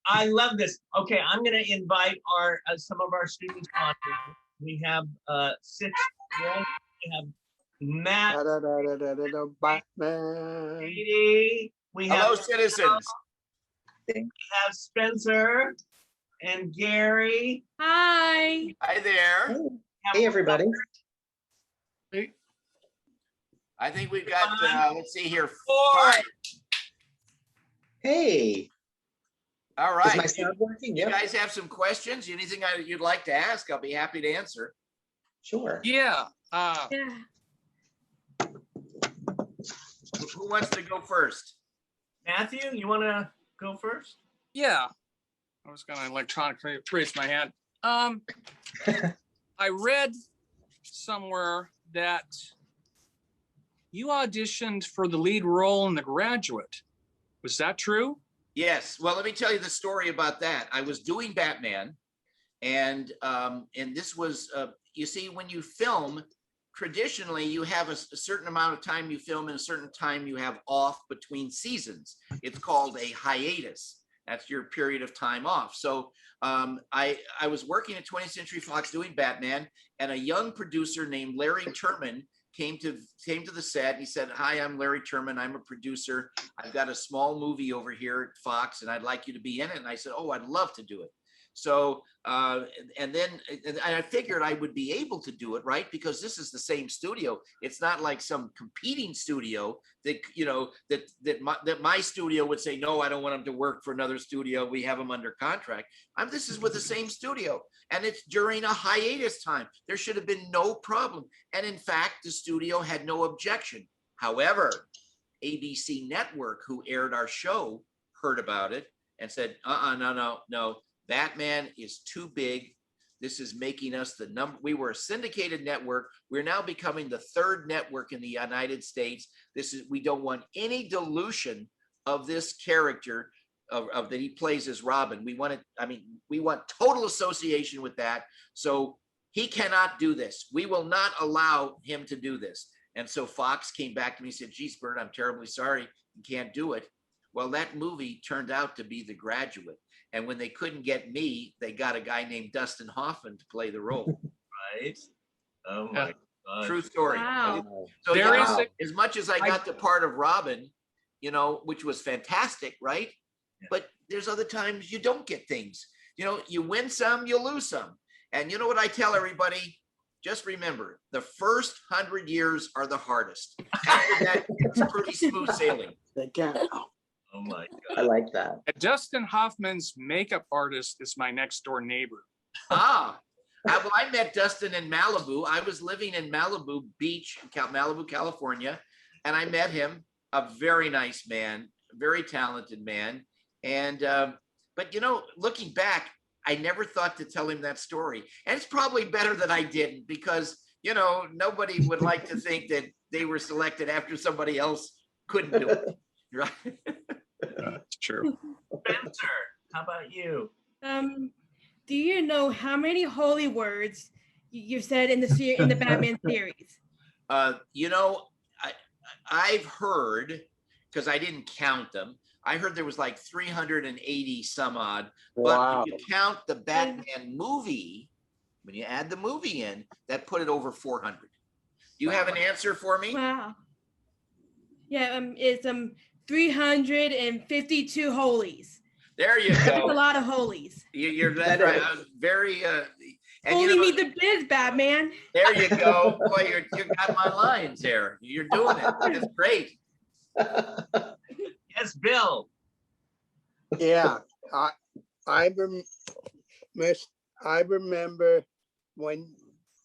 I love this. Okay, I'm going to invite our some of our students on here. We have 6. We have Matt. Batman. Katie. We have Hello, citizens. We have Spencer and Gary. Hi. Hi there. Hey, everybody. I think we've got, let's see here, 4. 5. Hey. All Is my right. sound working? You Yep. guys have some questions? Anything you'd like to ask? I'll be happy to answer. Sure. Yeah. Yeah. Who wants to go first? Matthew, you want to go first? Yeah. I was going to electronically raise my hand. I read somewhere that you auditioned for the lead role in The Graduate. Was that true? Yes. Well, let me tell you the story about that. I was doing Batman, and this was, you see, when you film, traditionally you have a certain amount of time you film and a certain time you have off between seasons. It's called a hiatus. That's your period of time off. So I was working at 20th Century Fox doing Batman, and a young producer named Larry Turman came to the set. And he said, "Hi, I'm Larry Turman. I'm a producer. I've got a small movie over here at Fox, and I'd like you to be in it." And I said, "Oh, I'd love to do it." So, and I figured I would be able to do it, right? Because this is the same studio. It's not like some competing studio that, you know, that my studio would say, "No, I don't want him to work for another studio. We have him under contract." This is with the same studio, and it's during a hiatus time. There should have been no problem. And in fact, the studio had no objection. However, ABC Network, who aired our show, heard about it and said, no. Batman is too big. This is making us the number. We were a syndicated network. We're now becoming the 3rd network in the United States. We don't want any dilution of this character of that he plays as Robin. We want total association with that. So he cannot do this. We will not allow him to do this. And so Fox came back to me and said, "Geez, Burt, I'm terribly sorry. You can't do it." Well, that movie turned out to be The Graduate. And when they couldn't get me, they got a guy named Dustin Hoffman to play the role. Right. Oh my God. True story. Wow. So There yeah, is as much as I got the part of Robin, you know, which was fantastic, right? Yeah. But there's other times you don't get things. You know, you win some, you lose some. And you know what I tell everybody? Just remember, the first 100 years are the hardest. After that, it's pretty smooth sailing. Oh my I God. like that. Dustin Hoffman's makeup artist is my next door neighbor. Well, I met Dustin in Malibu. I was living in Malibu Beach, Malibu, California, and I met him. A very nice man, very talented man. And but you know, looking back, I never thought to tell him that story. And it's probably better that I didn't, because you know, nobody would like to think that they were selected after somebody else couldn't do it. Right? It's true. Spencer, how about you? Do you know how many holy words you've said in the Batman series? You know, I've heard, because I didn't count them, I heard there was like 380 some odd. Wow. But if you count the Batman movie, when you add the movie in, that put it over 400. Do you have an answer for me? Wow. Yeah, it's 352 holies. There you That's a go. lot of holies. You're that's right. I was very and Holy you know, me the biz, Batman. there you go. Boy, you got my lines there. You're doing it. It's great. Yes, Bill. Yeah, I remember when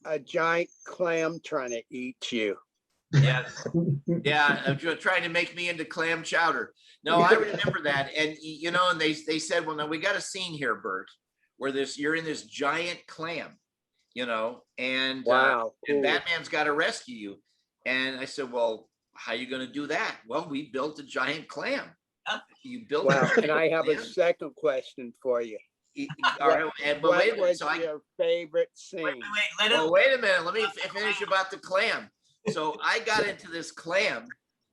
a giant clam trying to eat you. Yes. Yeah, trying to make me into clam chowder. No, I remember that. And you know, and they said, "Well, now we got a scene here, Burt, where you're in this giant clam, you know, and Wow, and cool. Batman's got to rescue you." And I said, "Well, how are you going to do that?" "Well, we built a giant clam." You built Well, a and I have a clam? second question for you. All right, but What wait a minute. was So your favorite scene? wait a minute. Let me finish about the clam. So I got into this clam,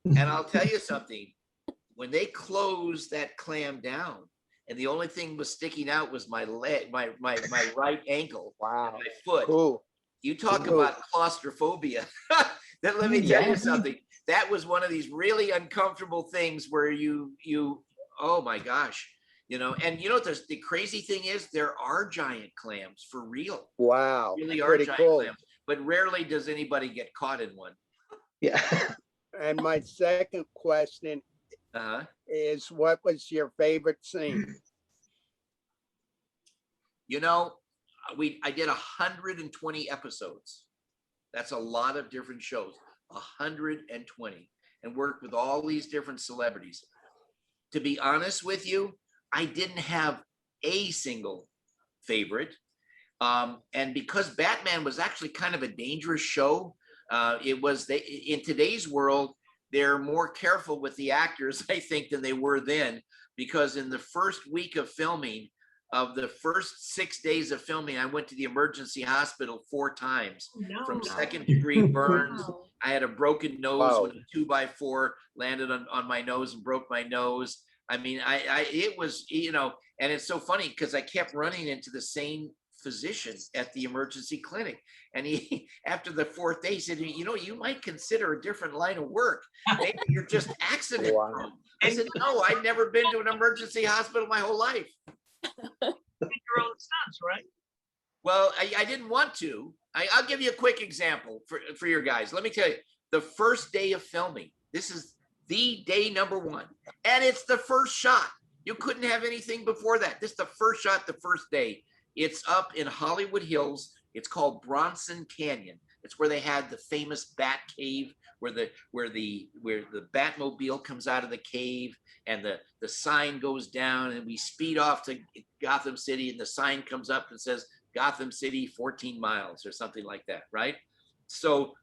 and I'll tell you something. When they closed that clam down and the only thing was sticking out was my leg, my right ankle, Wow. my foot. Cool. You talk Cool. about claustrophobia. Then let me tell Yeah. you something. That was one of these really uncomfortable things where you, oh my gosh, you know, and you know, the crazy thing is there are giant clams for real. Wow. Really are Pretty giant cool. clams, but rarely does anybody get caught in one. Yeah. And my second question Uh-huh. is, what was your favorite scene? You know, I did 120 episodes. That's a lot of different shows, 120, and worked with all these different celebrities. To be honest with you, I didn't have a single favorite. And because Batman was actually kind of a dangerous show, in today's world, they're more careful with the actors, I think, than they were then, because in the first week of filming, of the first 6 days of filming, I went to the emergency hospital 4 times from second-degree burns. Wow. I had a broken nose Wow. when a 2x4 landed on my nose and broke my nose. I mean, it was, you know, and it's so funny because I kept running into the same physician at the emergency clinic. And he, after the 4th day, he said, you know, you might consider a different line of work. Maybe you're just accident Wow. prone. I said, no, I've never been to an emergency hospital my whole life. Your own stunts, right? Well, I didn't want to. I'll give you a quick example for your guys. Let me tell you, the first day of filming, this is the day number 1, and it's the first shot. You couldn't have anything before that. This is the first shot, the first day. It's up in Hollywood Hills. It's called Bronson Canyon. It's where they had the famous Bat Cave, where the Batmobile comes out of the cave, and the sign goes down, and we speed off to Gotham City, and the sign comes up and says Gotham City 14 miles or something like that, right? So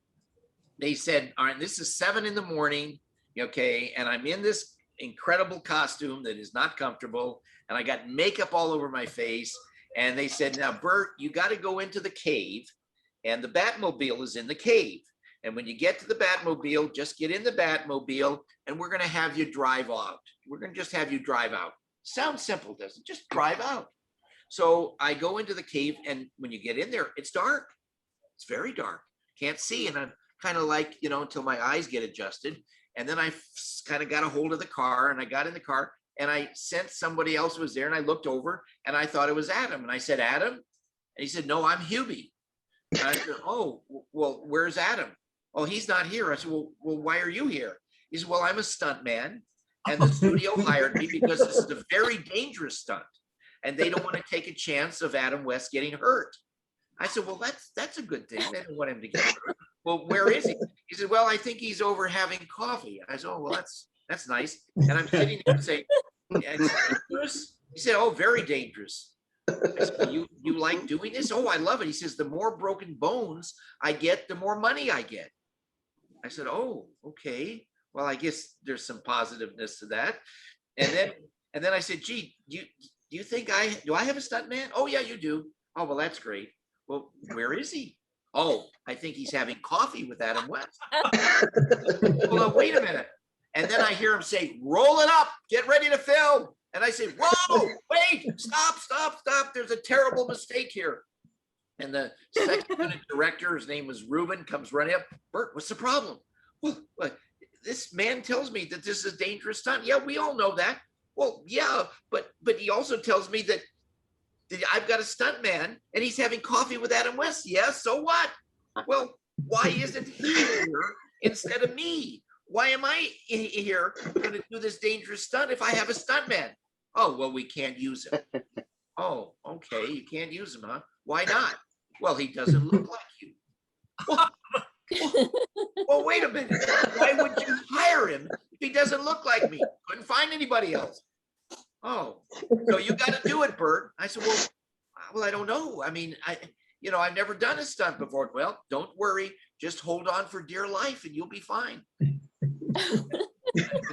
they said, all right, this is 7 in the morning, okay, and I'm in this incredible costume that is not comfortable, and I got makeup all over my face, and they said, now, Burt, you got to go into the cave, and the Batmobile is in the cave. And when you get to the Batmobile, just get in the Batmobile, and we're going to have you drive out. We're going to just have you drive out. Sounds simple, doesn't it? Just drive out. So I go into the cave, and when you get in there, it's dark. It's very dark. Can't see. And I'm kind of like, you know, until my eyes get adjusted. And then I kind of got a hold of the car, and I got in the car, and I sensed somebody else was there, and I looked over, and I thought it was Adam. And I said, Adam? And he said, no, I'm Hubie. And I said, oh, well, where's Adam? Oh, he's not here. I said, well, why are you here? He said, well, I'm a stunt man, and the studio hired me because this is a very dangerous stunt, and they don't want to take a chance of Adam West getting hurt. I said, well, that's a good thing. They don't want him to get hurt. Well, where is he? He said, well, I think he's over having coffee. I said, oh, well, that's nice. And I'm sitting there and saying, it's dangerous? He said, oh, very dangerous. I said, you like doing this? Oh, I love it. He says, the more broken bones I get, the more money I get. I said, oh, okay. Well, I guess there's some positiveness to that. And then I said, gee, do you think do I have a stunt man? Oh, yeah, you do. Oh, well, that's great. Well, where is he? Oh, I think he's having coffee with Adam West. Well, wait a minute. And then I hear him say, roll it up, get ready to film. And I say, whoa, wait, stop. There's a terrible mistake here. And the second unit director, his name was Ruben, comes running up. Burt, what's the problem? Well, this man tells me that this is a dangerous stunt. Yeah, we all know that. Well, yeah, but he also tells me that I've got a stunt man and he's having coffee with Adam West. Yeah, so what? Well, why isn't he here instead of me? Why am I here going to do this dangerous stunt if I have a stunt man? Oh, well, we can't use him. Oh, okay, you can't use him, huh? Why not? Well, he doesn't look like you. Well, wait a minute. Why would you hire him if he doesn't look like me? Couldn't find anybody else. Oh, so you got to do it, Burt. I said, well, I don't know. I mean, I've never done a stunt before. Well, don't worry. Just hold on for dear life and you'll be fine.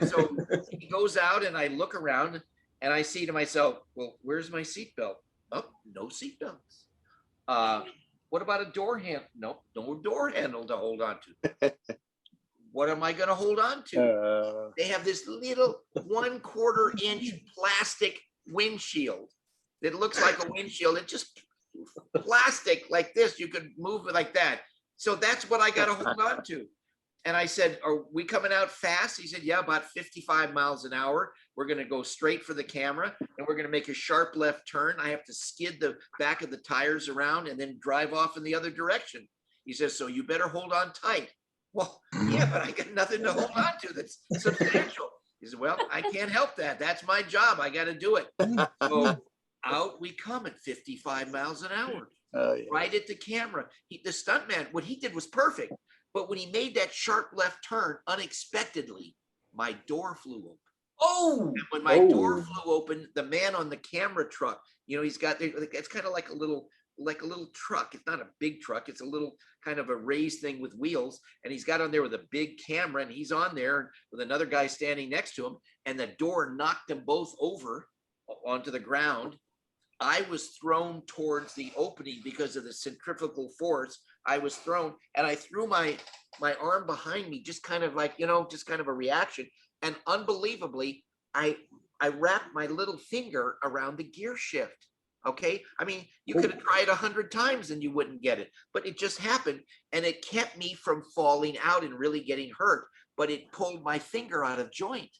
So he goes out and I look around and I see to myself, well, where's my seatbelt? Oh, no seatbelts. What about a door handle? Nope, no door handle to hold on to. What am I going to hold on to? They have this little 1/4 inch plastic windshield that looks like a windshield. It just plastic like this. You could move it like that. So that's what I got to hold on to. And I said, are we coming out fast? He said, yeah, about 55 miles an hour. We're going to go straight for the camera and we're going to make a sharp left turn. I have to skid the back of the tires around and then drive off in the other direction. He says, so you better hold on tight. Well, yeah, but I got nothing to hold on to that's substantial. He said, well, I can't help that. That's my job. I got to do it. So out we come at 55 miles an hour, right at the camera. The stuntman, what he did was perfect. But when he made that sharp left turn, unexpectedly, my door flew open. Oh, And when my door flew open, the man on the camera truck, you know, he's got, it's kind of like a little truck. It's not a big truck. It's a little kind of a raised thing with wheels. And he's got on there with a big camera and he's on there with another guy standing next to him. And the door knocked them both over onto the ground. I was thrown towards the opening because of the centrifugal force. I was thrown and I threw my arm behind me, just kind of like, you know, just kind of a reaction. And unbelievably, I wrapped my little finger around the gear shift. Okay. I mean, you could have tried 100 times and you wouldn't get it, but it just happened. And it kept me from falling out and really getting hurt, but it pulled my finger out of joint.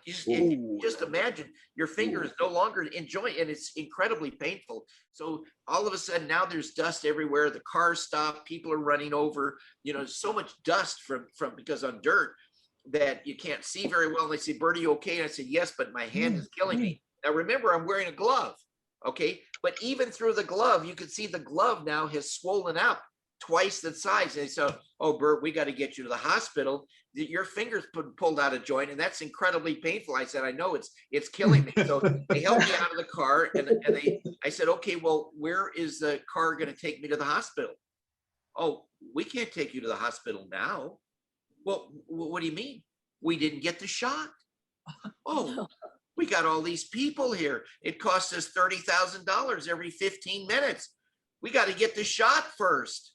Just imagine your finger is no longer in joint and it's incredibly painful. So all of a sudden now there's dust everywhere. The cars stop, people are running over, you know, so much dust from because on dirt that you can't see very well. And they say, Burt, are you okay? And I said, yes, but my hand is killing me. Now remember, I'm wearing a glove. Okay. But even through the glove, you can see the glove now has swollen up twice the size. And so, oh, Burt, we got to get you to the hospital. Your finger's pulled out of joint, and that's incredibly painful. I said, I know it's killing me. So they helped me out of the car, and I said, okay, well, where is the car going to take me to the hospital? Oh, we can't take you to the hospital now. Well, what do you mean? We didn't get the shot. Oh, we got all these people here. It costs us $30,000 every 15 minutes. We got to get the shot first.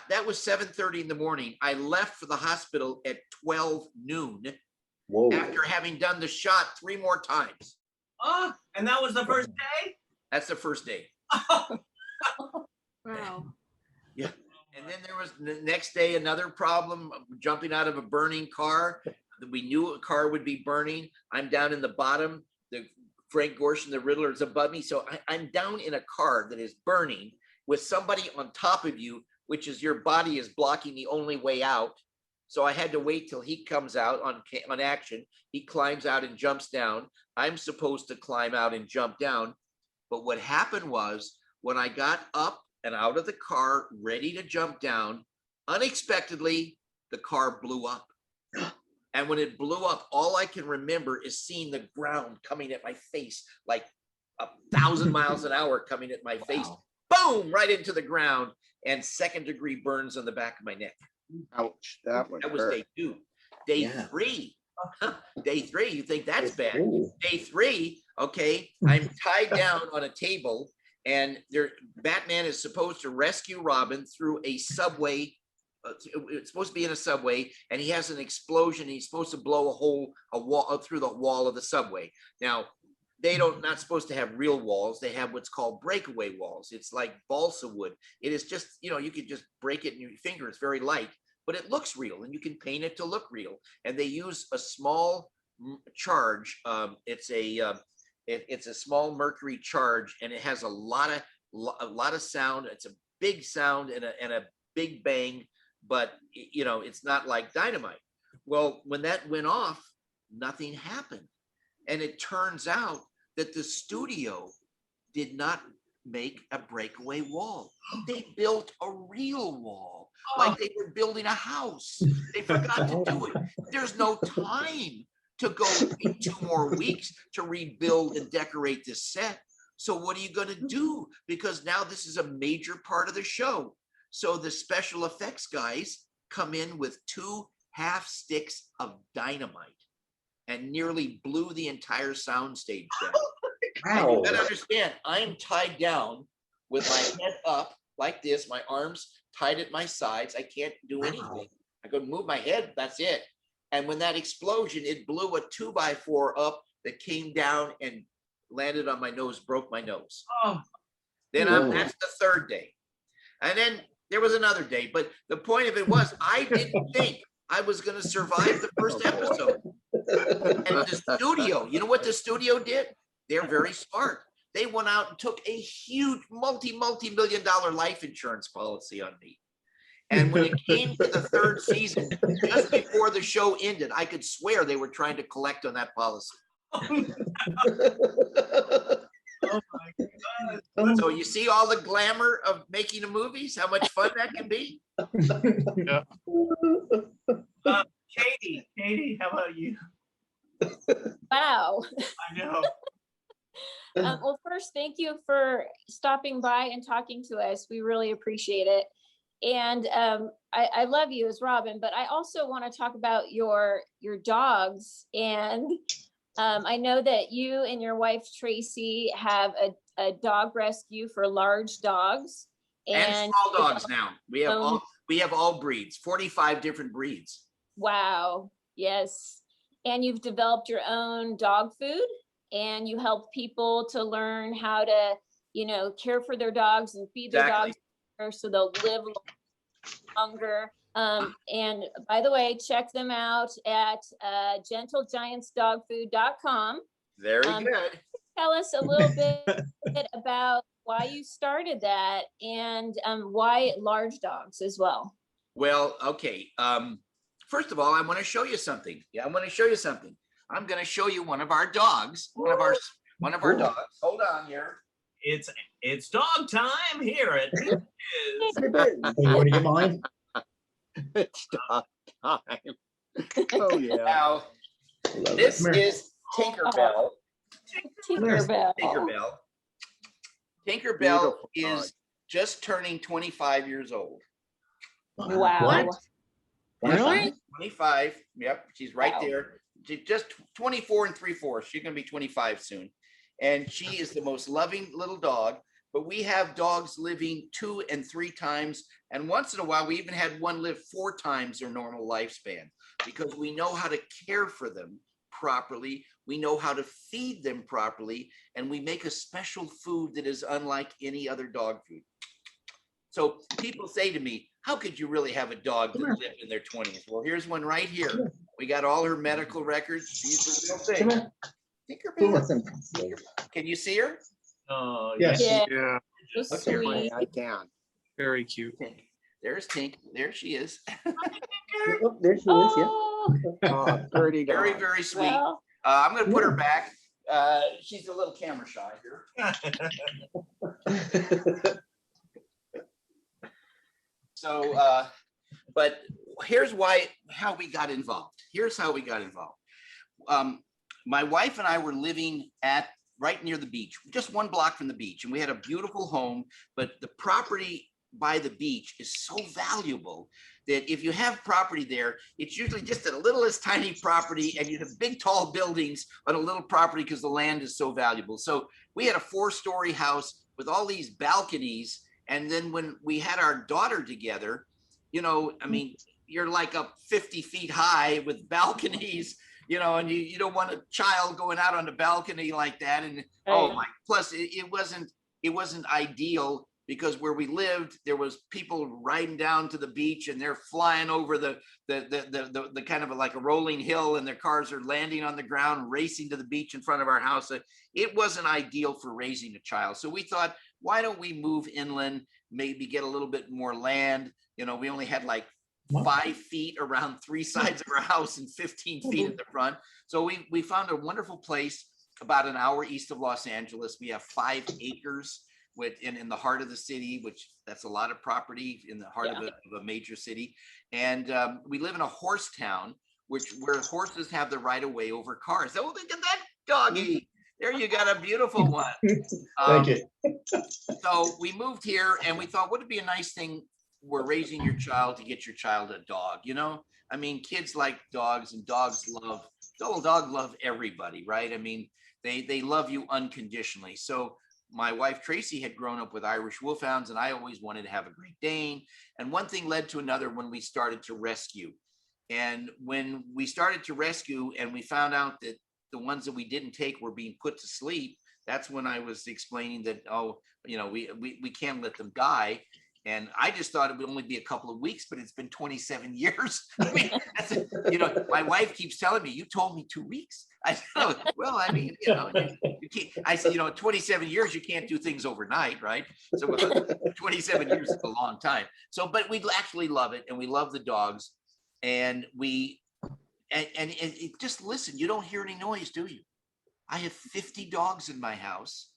That was 7:30 in the morning. I left for the hospital at 12 noon. Whoa. After having done the shot 3 more times. Oh, and that was the first day? That's the first day. Wow. Yeah. And then there was the next day, another problem, jumping out of a burning car. We knew a car would be burning. I'm down in the bottom. The Frank Gorshin, the Riddler, is above me. So I'm down in a car that is burning with somebody on top of you, which is your body is blocking the only way out. So I had to wait till he comes out on action. He climbs out and jumps down. I'm supposed to climb out and jump down. But what happened was when I got up and out of the car, ready to jump down, unexpectedly, the car blew up. And when it blew up, all I can remember is seeing the ground coming at my face, like 1,000 miles an hour coming at my face. Boom, right into the ground. And 2nd-degree burns on the back of my neck. Ouch, that was day 2. Day 3. Day 3, you think that's bad. Day 3, okay, I'm tied down on a table and Batman is supposed to rescue Robin through a subway. It's supposed to be in a subway and he has an explosion. He's supposed to blow a wall through the wall of the subway. Now, they not supposed to have real walls. They have what's called breakaway walls. It's like balsa wood. It is just, you know, you could just break it in your finger. It's very light, but it looks real and you can paint it to look real. And they use a small charge. It's a small mercury charge and it has a lot of sound. It's a big sound and a big bang, but you know, it's not like dynamite. Well, when that went off, nothing happened. And it turns out that the studio did not make a breakaway wall. They built a real wall, like they were building a house. They forgot to do it. There's no time to go in 2 more weeks to rebuild and decorate this set. So what are you going to do? Because now this is a major part of the show. So the special effects guys come in with 2 half sticks of dynamite and nearly blew the entire soundstage down. And you gotta understand, I'm tied down with my head up like this, my arms tied at my sides. I can't do anything. I could move my head, that's it. And when that explosion, it blew a 2x4 up that came down and landed on my nose, broke my nose. Oh, Then Oh. that's the third day. And then there was another day. But the point of it was, I didn't think I was going to survive the first episode. And the studio, you know what the studio did? They're very smart. They went out and took a huge multi-million dollar life insurance policy on me. And when it came to the third season, just before the show ended, I could swear they were trying to collect on that policy. oh my God. So you see all the glamour of making the movies, how much fun that can be? Katie, how about you? Wow. I know. Well, first, thank you for stopping by and talking to us. We really appreciate it. And I love you as Robin, but I also want to talk about your dogs. And I know that you and your wife, Tracy, have a dog rescue for large dogs. And small dogs now. We have all breeds, 45 different breeds. Wow. Yes. And you've developed your own dog food, and you help people to learn how to, care for their dogs and feed their Exactly. dogs so they'll live longer. And by the way, check them out at gentlegiantsdogfood.com. Very Um, good. Tell us a little bit about why you started that and why large dogs as well. Well, okay. First of all, I want to show you something. I'm going to show you one of our dogs. One of our dogs. Hold on here. It's dog time here. It is. You want to get mine? It's dog time. Oh, yeah. Now, this is Tinkerbell. Tinkerbell. Tinkerbell. Tinkerbell Beautiful dog. is just turning 25 years old. Wow. Really? 25. Yep, she's right Wow. there. She's just 24 and 3/4. She's going to be 25 soon. And she is the most loving little dog. But we have dogs living 2 and 3 times. And once in a while, we even had one live 4 times their normal lifespan because we know how to care for them properly. We know how to feed them properly. And we make a special food that is unlike any other dog food. So people say to me, how could you really have a dog that lived in their 20s? Well, here's one right here. We got all her medical records. She's the real thing. Tinkerbell. Can you see her? Oh, Yes. Yeah. Yeah, So Okay, sweet. I can. very cute. Tink. There's Tink. There she is. Oh, there she is, yeah. Oh, Oh, pretty Very, dog. very sweet. well, I'm going to put her back. She's a little camera shy here. So, but here's how we got involved. Here's how we got involved. My wife and I were living right near the beach, just 1 block from the beach, and we had a beautiful home, but the property by the beach is so valuable that if you have property there, it's usually just a littlest tiny property, and you have big tall buildings on a little property because the land is so valuable. So we had a 4-story house with all these balconies. And then when we had our daughter together, I mean, you're like up 50 feet high with balconies, and you don't want a child going out on the balcony like that. And plus it wasn't ideal because where we lived, there was people riding down to the beach and they're flying over the kind of like a rolling hill, and their cars are landing on the ground, racing to the beach in front of our house. It wasn't ideal for raising a child. So we thought, why don't we move inland, maybe get a little bit more land? We only had like 5 feet around 3 sides of our house and 15 feet in the front. So we found a wonderful place about an hour east of Los Angeles. We have 5 acres in the heart of the city, which that's a lot of property in the heart of a major city. And we live in a horse town, where horses have the right of way over cars. Oh, look at that doggy. There you got a beautiful one. Thank you. So we moved here and we thought, would it be a nice thing? We're raising your child to get your child a dog, I mean, kids like dogs, and dogs love everybody, right? I mean, they love you unconditionally. So my wife, Tracy, had grown up with Irish Wolfhounds, and I always wanted to have a Great Dane. And one thing led to another when we started to rescue. And when we started to rescue and we found out that the ones that we didn't take were being put to sleep, that's when I was explaining that, oh, we can't let them die. And I just thought it would only be a couple of weeks, but it's been 27 years. I mean, my wife keeps telling me, you told me 2 weeks. I said, well, I mean, you can't, I said, 27 years, you can't do things overnight, right? So 27 years is a long time. So, but we actually love it, and we love the dogs, and just listen, you don't hear any noise, do you? I have 50 dogs in my house.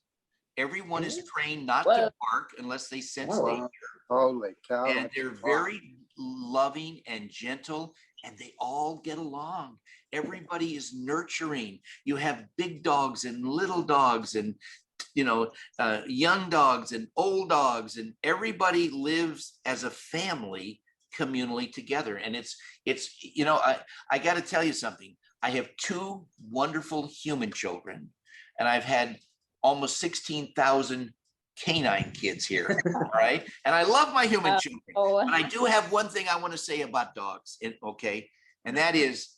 Everyone is trained not to bark unless they sense danger. Holy cow. And they're very loving and gentle, and they all get along. Everybody is nurturing. You have big dogs and little dogs and, young dogs and old dogs, and everybody lives as a family communally together. And it's I got to tell you something. I have 2 wonderful human children, and I've had almost 16,000 canine kids here, all right? And I love my human children, but I do have one thing I want to say about dogs, okay? And that is,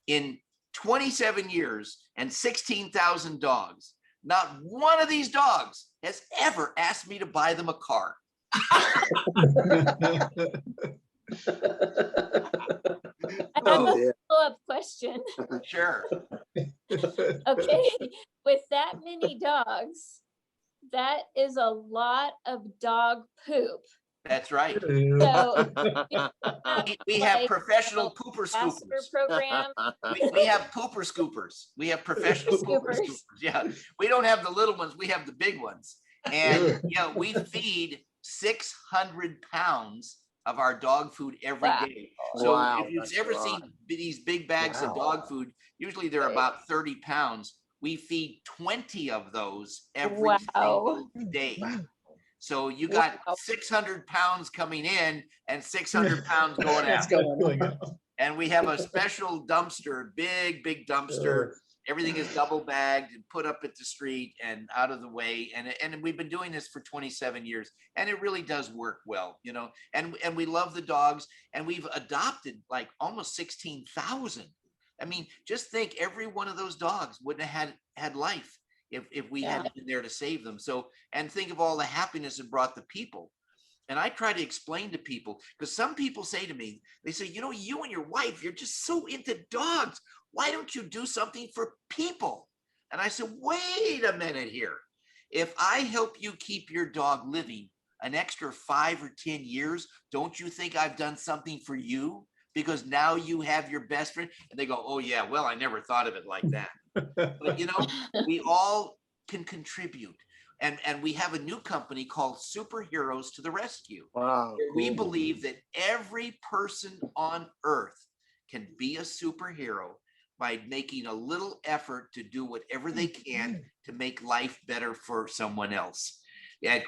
in 27 years and 16,000 dogs, not one of these dogs has ever asked me to buy them a car. I have a follow-up question. Sure. Okay, with that many dogs, that is a lot of dog poop. That's right. So We have professional pooper master scoopers. program. We have pooper scoopers. We have professional pooper Scoopers. scoopers. Yeah, we don't have the little ones. We have the big ones. And we feed 600 pounds of our dog food every day. So if you've ever seen these big bags of dog food, usually they're about 30 pounds. We feed 20 of those every single day. So you got 600 pounds coming in and 600 pounds going out. And we have a special dumpster, big dumpster. Everything is double bagged and put up at the street and out of the way. And we've been doing this for 27 years, and it really does work well, and we love the dogs, and we've adopted like almost 16,000. I mean, just think, every one of those dogs wouldn't have had life if we hadn't been there to save them. So, and think of all the happiness it brought the people. And I try to explain to people, because some people say to me, they say, you and your wife, you're just so into dogs. Why don't you do something for people? And I said, wait a minute here. If I help you keep your dog living an extra 5 or 10 years, don't you think I've done something for you? Because now you have your best friend. And they go, oh yeah, well, I never thought of it like that. But we all can contribute. And we have a new company called Superheroes to the Rescue. Wow. We believe that every person on earth can be a superhero by making a little effort to do whatever they can to make life better for someone else,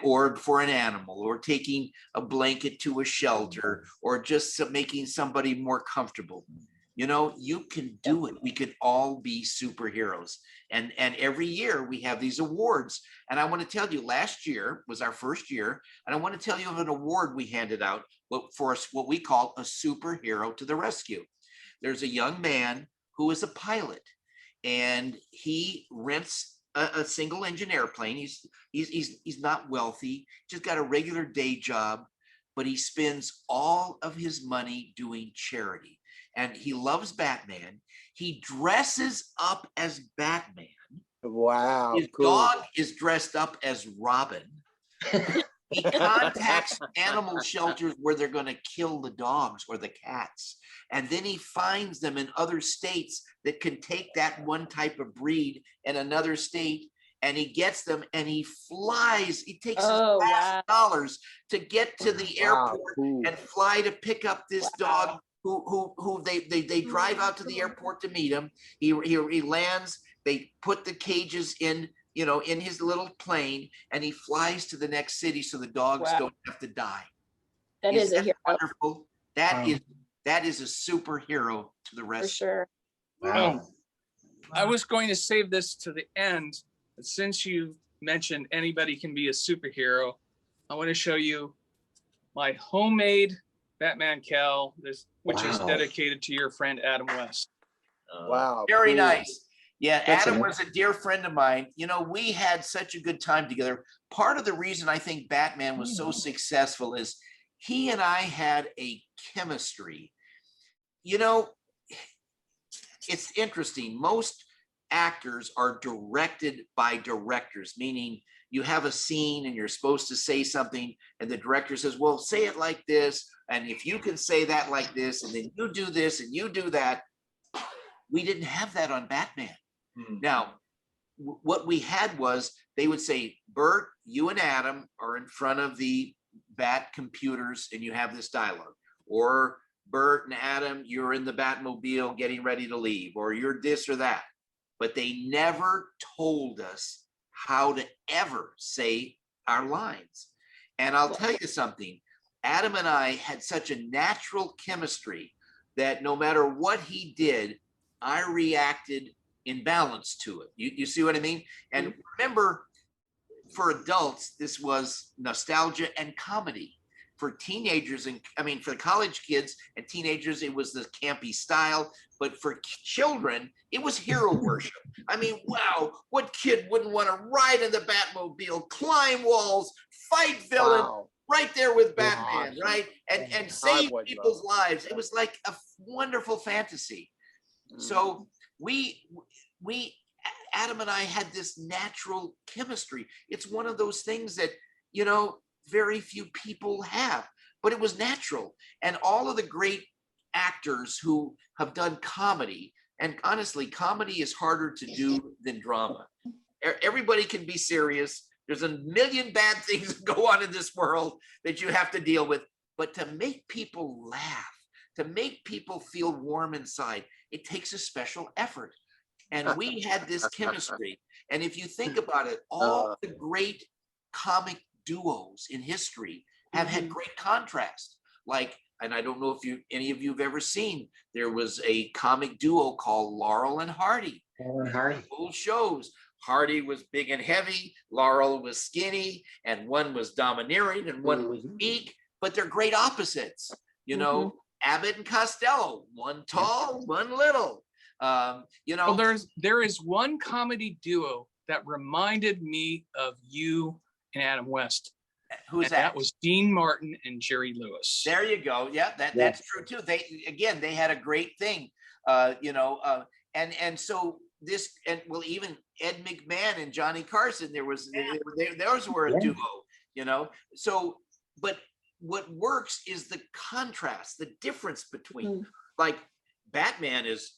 or for an animal, or taking a blanket to a shelter, or just making somebody more comfortable. You can do it. We can all be superheroes. And every year we have these awards. And I want to tell you, last year was our first year. And I want to tell you of an award we handed out for us, what we call a superhero to the rescue. There's a young man who is a pilot, and he rents a single engine airplane. He's not wealthy, just got a regular day job, but he spends all of his money doing charity. And he loves Batman. He dresses up as Batman. Wow. His dog is dressed up as Robin. He contacts animal shelters where they're going to kill the dogs or the cats. And then he finds them in other states that can take that one type of breed in another state. And he gets them, and he flies. He takes his last dollars to get to the airport and fly to pick up this dog who they drive out to the airport to meet him. He lands, they put the cages in, in his little plane, and he flies to the next city so the dogs don't have to die. That is a hero. Wonderful. That is a superhero to the rest. For sure. Wow. I was going to save this to the end, but since you mentioned anybody can be a superhero, I want to show you my homemade Batman cowl, which is dedicated to your friend Adam West. Wow. Very nice. Yeah, That's Adam it. was a dear friend of mine. You know, we had such a good time together. Part of the reason I think Batman was so successful is he and I had a chemistry. You know, it's interesting. Most actors are directed by directors, meaning you have a scene and you're supposed to say something, and the director says, well, say it like this. And if you can say that like this, and then you do this and you do that. We didn't have that on Batman. Now, what we had was they would say, Burt, you and Adam are in front of the Bat computers and you have this dialogue. Or Burt and Adam, you're in the Batmobile getting ready to leave, or you're this or that. But they never told us how to ever say our lines. And I'll tell you something, Adam and I had such a natural chemistry that no matter what he did, I reacted in balance to it. You see what I mean? And remember, for adults, this was nostalgia and comedy. For teenagers, and I mean, for the college kids and teenagers, it was the campy style. But for children, it was hero worship. I mean, wow, what kid wouldn't want to ride in the Batmobile, climb walls, fight villains, Wow. right there with Yeah. Batman, right? And I save would people's love lives. It was like a wonderful fantasy. So we Adam and I had this natural chemistry. It's one of those things that, you know, very few people have, but it was natural. And all of the great actors who have done comedy, and honestly, comedy is harder to do than drama. Everybody can be serious. There's a million bad things that go on in this world that you have to deal with, but to make people laugh, to make people feel warm inside, it takes a special effort. And we had this chemistry. And if you think about it, all the great comic duos in history have had great contrast. Like, and I don't know if any of you have ever seen, there was a comic duo called Laurel and Hardy. Old shows. Hardy was big and heavy, Laurel was skinny, and one was domineering and one was weak, but they're great opposites. You know, Abbott and Costello, one tall, one little. You know, Well, there is one comedy duo that reminded me of you and Adam West. who's And that? that was Dean Martin and Jerry Lewis. There you go. Yeah, that's true too. They had a great thing. You know, and so this, and well, even Ed McMahon and Johnny Carson, those were a duo. You know, so but what works is the contrast, the difference between, like, Batman is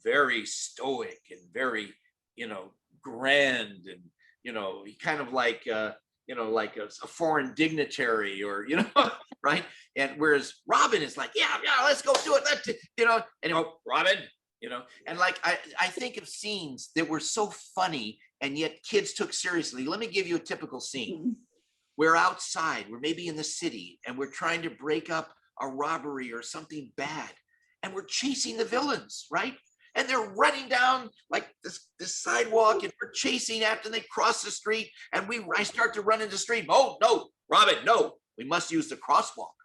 very stoic and very, you know, grand, and, you know, he kind of like, you know, like a foreign dignitary, or, you know, right? And whereas Robin is like, yeah, let's go do it. Let's, you know, and, you know, Robin, you know, and like, I think of scenes that were so funny and yet kids took seriously. Let me give you a typical scene. We're outside, we're maybe in the city, and we're trying to break up a robbery or something bad, and we're chasing the villains, right? And they're running down like this sidewalk, and we're chasing after they cross the street, and I start to run into the street. Oh, no, Robin, no, we must use the crosswalk.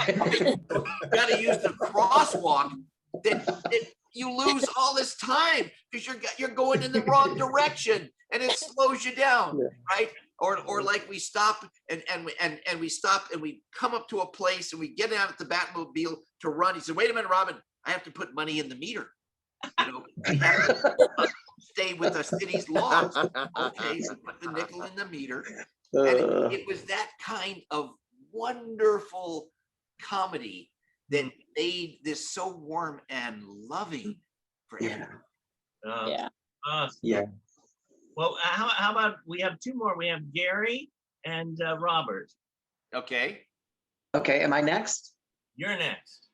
Got to use the crosswalk. That you lose all this time because you're going in the wrong direction, and it slows you down, right? Or like we stop and we stop and we come up to a place and we get out at the Batmobile to run. He said, "Wait a minute, Robin, I have to put money in the meter. You know, we have to stay with the city's laws." Okay, so put the nickel in the meter. And it was that kind of wonderful comedy that made this so warm and loving for everyone. Yeah. Well, how about we have two more? We have Gary and Robert. Okay. Okay, am I next? You're next.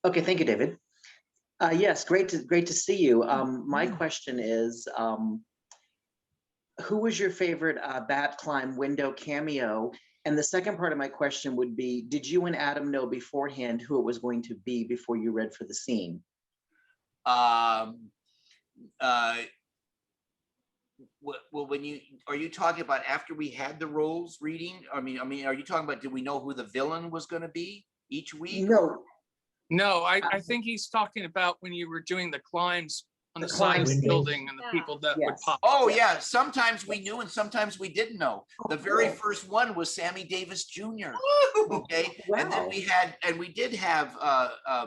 Okay, thank you, David. Yes, great to see you. My question is, who was your favorite Bat Climb window cameo? And the second part of my question would be, did you and Adam know beforehand who it was going to be before you read for the scene? Well, are you talking about after we had the roles reading? I mean, are you talking about, did we know who the villain was going to be each week? No. No, I think he's talking about when you were doing the climbs on the The side of the climb building and the Yeah. people that would Yes. pop. Oh, yeah. Sometimes we knew and sometimes we didn't know. The very first one was Sammy Davis Jr. Okay. And then Wow. we did have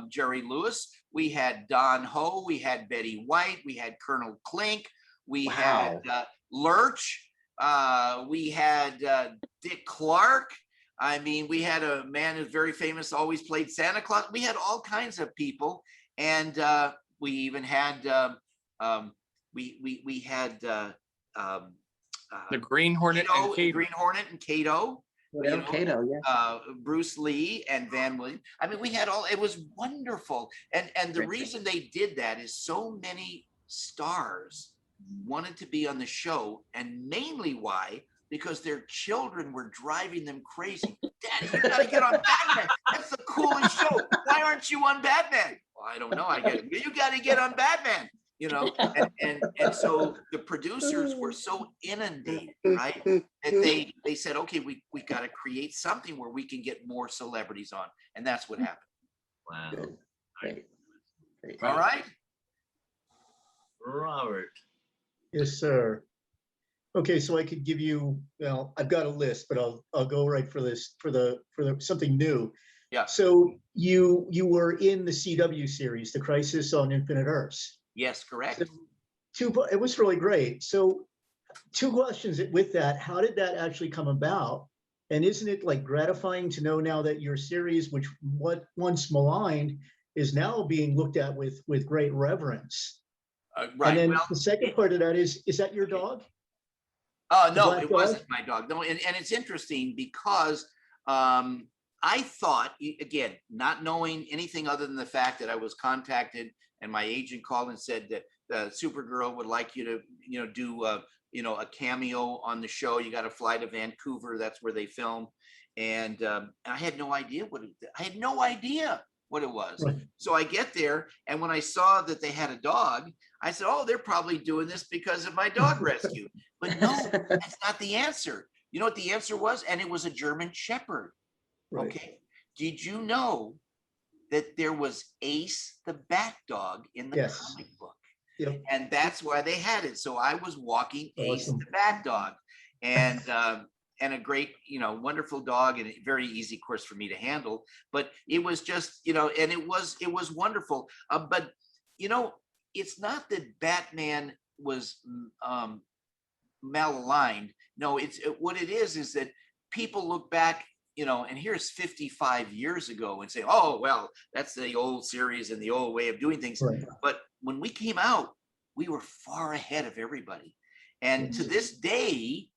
Jerry Lewis. We had Don Ho. We had Betty White. We had Colonel Klink. We had Lurch. We had Dick Clark. I mean, we had a man who's very famous, always played Santa Claus. We had all kinds of people. And we even had we had The Green Hornet and Kato, Kate. Green Hornet and Kato, Well, Kato, yeah. Bruce Lee and Van Williams. I mean, we had all. It was wonderful, and the Great. reason they did that is so many stars wanted to be on the show, and mainly why? Because their children were driving them crazy. Daddy, you gotta get on Batman. That's the coolest show. Why aren't you on Batman? Well, I don't know. I get it. You gotta get on Batman. You know, and so the producers were so inundated, right? That they said, okay, we got to create something where we can get more celebrities on, and that's what happened. Wow. Good. Great. Great. All right. Robert. Yes, sir. Okay, so I could give you, well, I've got a list, but I'll go right for this, for the something new. Yeah. So you were in the CW series, The Crisis on Infinite Earths. Yes, correct. So it was really great. So 2 questions with that. How did that actually come about? And isn't it like gratifying to know now that your series, which once maligned, is now being looked at with great reverence? Right. And then Well, the second part of that is that your dog? no, black it dog? wasn't my dog. No, and it's interesting because I thought, again, not knowing anything other than the fact that I was contacted and my agent called and said that Supergirl would like you to, do, a cameo on the show. You got to fly to Vancouver. That's where they film. And I had no idea what it was. Right. So I get there, and when I saw that they had a dog, I said, oh, they're probably doing this because of my dog rescue. But no, that's not the answer. You know what the answer was? And it was a German Shepherd. Right. Okay. Did you know that there was Ace the Bat Dog in the Yes. comic book? Yep. And that's why they had it. So I was walking Ace Awesome. the Bat Dog, and a great, wonderful dog, and a very easy course for me to handle. But it was just, and it was wonderful. But it's not that Batman was malaligned. No, what it is that people look back, and here's 55 years ago and say, oh, well, that's the old series and the old way of doing things. Right. But when we came out, we were far ahead of everybody. And to this day,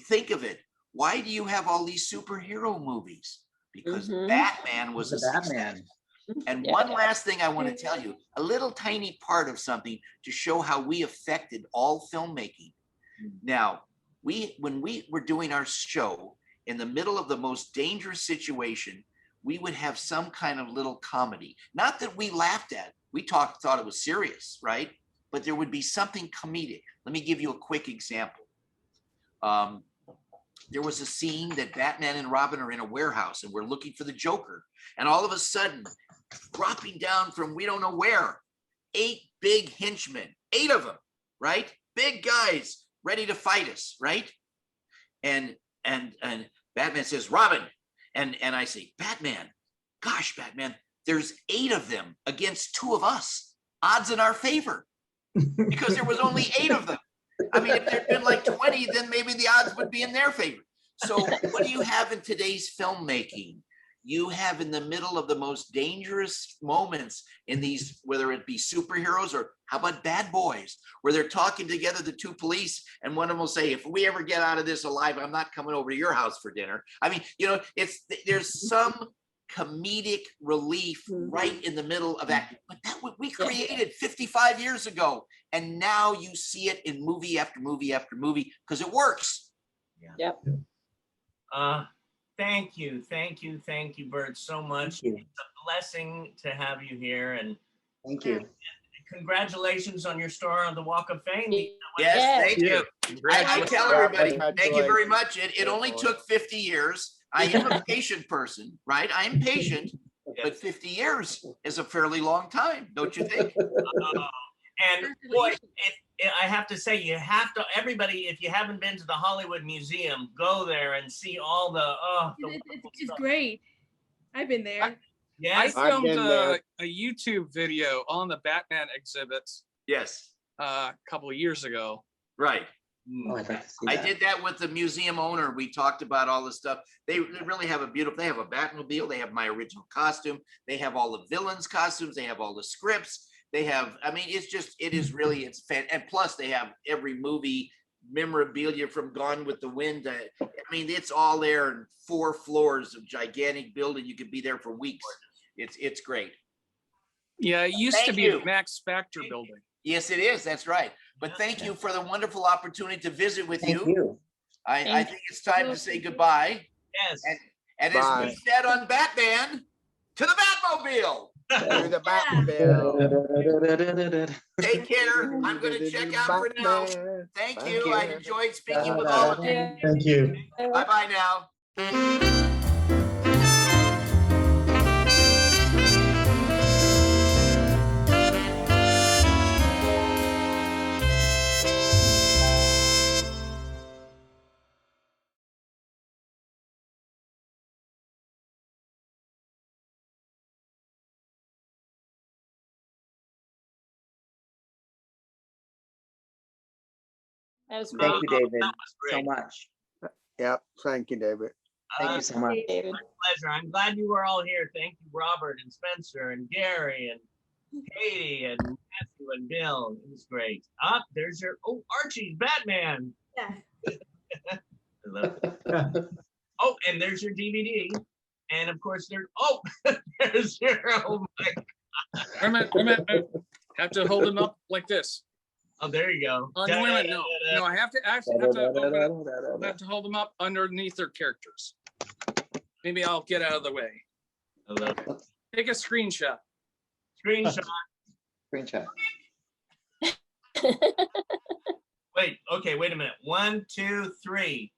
think of it. Why do you have all these superhero movies? Because Batman was The a Batman. success. And Yeah. one last thing I want to tell you, a little tiny part of something to show how we affected all filmmaking. Now, when we were doing our show, in the middle of the most dangerous situation, we would have some kind of little comedy. Not that we laughed at, we thought it was serious, right? But there would be something comedic. Let me give you a quick example. There was a scene that Batman and Robin are in a warehouse and we're looking for the Joker. And all of a sudden, dropping down from we don't know where, 8 big henchmen, 8 of them, right? Big guys ready to fight us, right? And Batman says, Robin, and I say, Batman, gosh, Batman, there's 8 of them against 2 of us. Odds in our favor, because there was only 8 of them. I mean, if there'd been like 20, then maybe the odds would be in their favor. So what do you have in today's filmmaking? You have in the middle of the most dangerous moments in these, whether it be superheroes or how about Bad Boys, where they're talking together, the 2 police, and one of them will say, if we ever get out of this alive, I'm not coming over to your house for dinner. I mean, there's some comedic relief right in the middle of that. But that we created 55 years ago. And now you see it in movie after movie after movie because it works. Yep. Thank you, Burt, so much. Thank you. It's a blessing to have you here, and Thank you. congratulations on your star on the Walk of Fame. You know what? Yes, thank you. I tell everybody, Yeah, thank you very much. It only took 50 years. I am a patient person, right? I am patient, but 50 years is a fairly long time, don't you think? And boy, I have to say, you have to, everybody, if you haven't been to the Hollywood Museum, go there and see all the, It's great. I've been there. I yes. I've filmed been there. a YouTube video on the Batman exhibit Yes, a couple of years ago. right. Oh, I'd like to see I that. did that with the museum owner. We talked about all this stuff. They really have a beautiful, they have a Batmobile. They have my original costume. They have all the villains' costumes. They have all the scripts. They have, I mean, it's just, it is really, it's fan. And plus they have every movie memorabilia from Gone with the Wind. I mean, it's all there in 4 floors of gigantic building. You could be there for weeks. It's great. Yeah, it used to Thank be you. the Max Factor building. Yes, it is. That's right. But thank you for the wonderful opportunity to visit with Thank you. you. I think it's time to say goodbye. Yes. And as Bye. we said on Batman, to the Batmobile. To the Batmobile. Take care. I'm going to check out for now. Thank you. I enjoyed speaking with all of you. Thank you. Bye-bye now. That was Thank great. you, David, That was so great. much. Yep, thank you, David. Thank you so much. David. Pleasure. I'm glad you were all here. Thank you, Robert and Spencer and Gary and Katie and Matthew and Bill. It was great. There's your, Archie's Batman. Yeah. I love it. Oh, and there's your DVD. And of course there's your, oh my, Wait a minute. Have to hold them up like this. oh, there you go. Oh, no, wait a minute. No, I have to actually have to open it. I have to hold them up underneath their characters. Maybe I'll get out of the way. I love it. Take a screenshot. Screenshot. Screenshot. Wait, okay, wait a minute. 1, 2, 3.